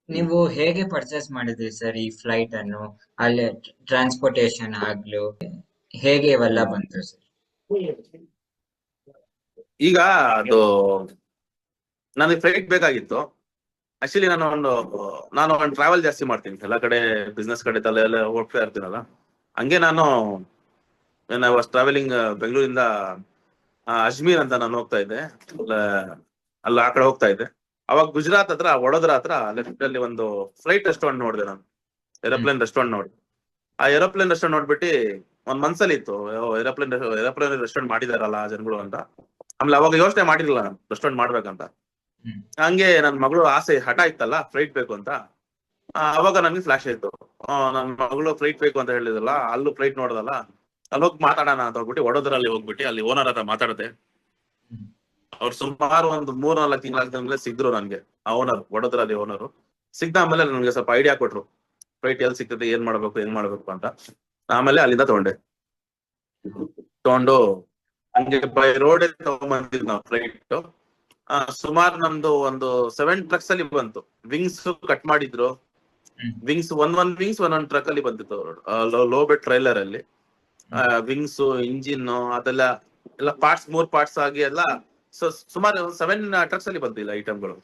ನೀವು ಹೇಗೆ ಪರ್ಚೇಸ್ ಮಾಡಿದ್ರಿ ಸರ್ ಈ ಫ್ಲೈಟ್ ಅನ್ನು? ಅಲ್ಲಿ ಟ್ರಾನ್ಸ್ಪೋರ್ಟೇಶನ್ ಆಗ್ಲು ಹೇಗೆ ಇವೆಲ್ಲ ಹ್ಮ್. ಬಂತು ಸರ್? ಈಗ ಅದು ನನಗೆ ಫ್ಲೈಟ್ ಬೇಕಾಗಿತ್ತು. ಆಕ್ಚುಲಿ ನಾನು ಒಂದು ಟ್ರಾವೆಲ್ ಜಾಸ್ತಿ ಮಾಡ್ತೀನಿ ಎಲ್ಲ ಕಡೆ, ಬಿಸ್ನೆಸ್ ಕಡೆ ಎಲ್ಲ ಹೋಗ್ತಾ ಇರ್ತೀನಲ್ಲ. ಹಂಗೆ ನಾನು ಐ ವಾಸ್ ಟ್ರಾವೆಲಿಂಗ್ ಬೆಂಗಳೂರಿಂದ ಅಜ್ಮೀರ್ ಅಂತ ನಾನು ಹೋಗ್ತಾ ಇದ್ದೆ. ಅಲ್ಲ ಆ ಕಡೆ ಹೋಗ್ತಾ ಇದ್ದೆ. ಅವಾಗ ಗುಜರಾತ್ ಹತ್ರ ವಡೋದರ ಹತ್ರ ಲೆಫ್ಟ್ ಅಲ್ಲಿ ಒಂದು ಫ್ಲೈಟ್ ರೆಸ್ಟೋರೆಂಟ್ ನೋಡಿದೆ ನಾನು. ಹ್ಮ್. ಏರೋಪ್ಲೇನ್ ರೆಸ್ಟೋರೆಂಟ್ ನೋಡಿ, ಆ ಏರೋಪ್ಲೇನ್ ರೆಸ್ಟೋರೆಂಟ್ ನೋಡ್ಬಿಟ್ಟು ಒಂದ್ ಮನ್ಸಲ್ಲಿ ಇತ್ತು, ಏರೋಪ್ಲೇನ್ ರೆಸ್ಟೋರೆಂಟ್ ಮಾಡಿದಾರಲ್ಲ ಜನಗಳು ಅಂತ. ಆಮೇಲೆ ಅವಾಗ ಯೋಚನೆ ಮಾಡಿರ್ಲಿಲ್ಲ ನಾನು ರೆಸ್ಟೋರೆಂಟ್ ಮಾಡ್ಬೇಕಂತ. ಹ್ಮ್. ಹಂಗೆ ನನ್ ಮಗಳು ಆಸೆ ಹಠ ಇತ್ತಲ್ಲ ಫ್ಲೈಟ್ ಬೇಕು ಅಂತ. ಅವಾಗ ನನ್ಗೆ ಫ್ಲಾಶ್ ಆಯ್ತು, ನನ್ ಮಗಳು ಫ್ಲೈಟ್ ಬೇಕು ಅಂತ ಹೇಳಿದಲ್ಲ, ಅಲ್ಲೂ ಫ್ಲೈಟ್ ನೋಡದಲ್ಲ, ಅಲ್ಲಿ ಹೋಗಿ ಮಾತಾಡೋಣ ಅಂತ ಹೋಗ್ಬಿಟ್ಟು ವಡೋದರಲ್ಲಿ ಹೋಗ್ಬಿಟ್ಟು ಅಲ್ಲಿ ಓನರ್ ಹತ್ರ ಮಾತಾಡದೆ. ಹ್ಮ್. ಅವ್ರು ಸುಮಾರು ಒಂದು 3-4 ತಿಂಗಳಾದ್ಮೇಲೆ ಸಿಗ್ರು ನನ್ಗೆ. ಆ ಓನರ್, ವಡೋದರಲ್ಲಿ ಓನರು ಸಿಗ್ದ ಆಮೇಲೆ ನನ್ಗೆ ಸ್ವಲ್ಪ ಐಡಿಯಾ ಕೊಟ್ರು, ಫ್ಲೈಟ್ ಎಲ್ಲಿ ಸಿಗ್ತದೆ, ಏನ್ ಮಾಡ್ಬೇಕು, ಹೆಂಗ್ ಮಾಡ್ಬೇಕು ಅಂತ. ಆಮೇಲೆ ಅಲ್ಲಿಂದ ತಗೊಂಡು ಹಂಗೆ ಬೈ ರೋಡ್ ತಗೊಂಡ್ಬಂದಿದ್ ನಾವು ಫ್ಲೈಟ್. ಸುಮಾರು ನಮ್ದು ಒಂದು 7 ಟ್ರಕ್ಸ್ ಅಲ್ಲಿ ಬಂತು. ವಿಂಗ್ಸ್ ಕಟ್ ಮಾಡಿದ್ರು, ಹ್ಮ್. ವಿಂಗ್ಸ್ ಒಂದೊಂದ್ ಟ್ರಕ್ ಅಲ್ಲಿ ಬಂದಿತ್ತು, ಲೋ ಬೆಡ್ ಟ್ರೈಲರ್ ಅಲ್ಲಿ. ಹ್ಮ್. ವಿಂಗ್ಸ್, ಇಂಜಿನ್ ಅದೆಲ್ಲ ಪಾರ್ಟ್ಸ್, 3 ಪಾರ್ಟ್ಸ್ ಆಗಿ ಎಲ್ಲ ಸುಮಾರು 7 ಟ್ರಕ್ಸ್ ಅಲ್ಲಿ ಬಂದಿಲ್ಲ ಐಟಮ್ಗಳು.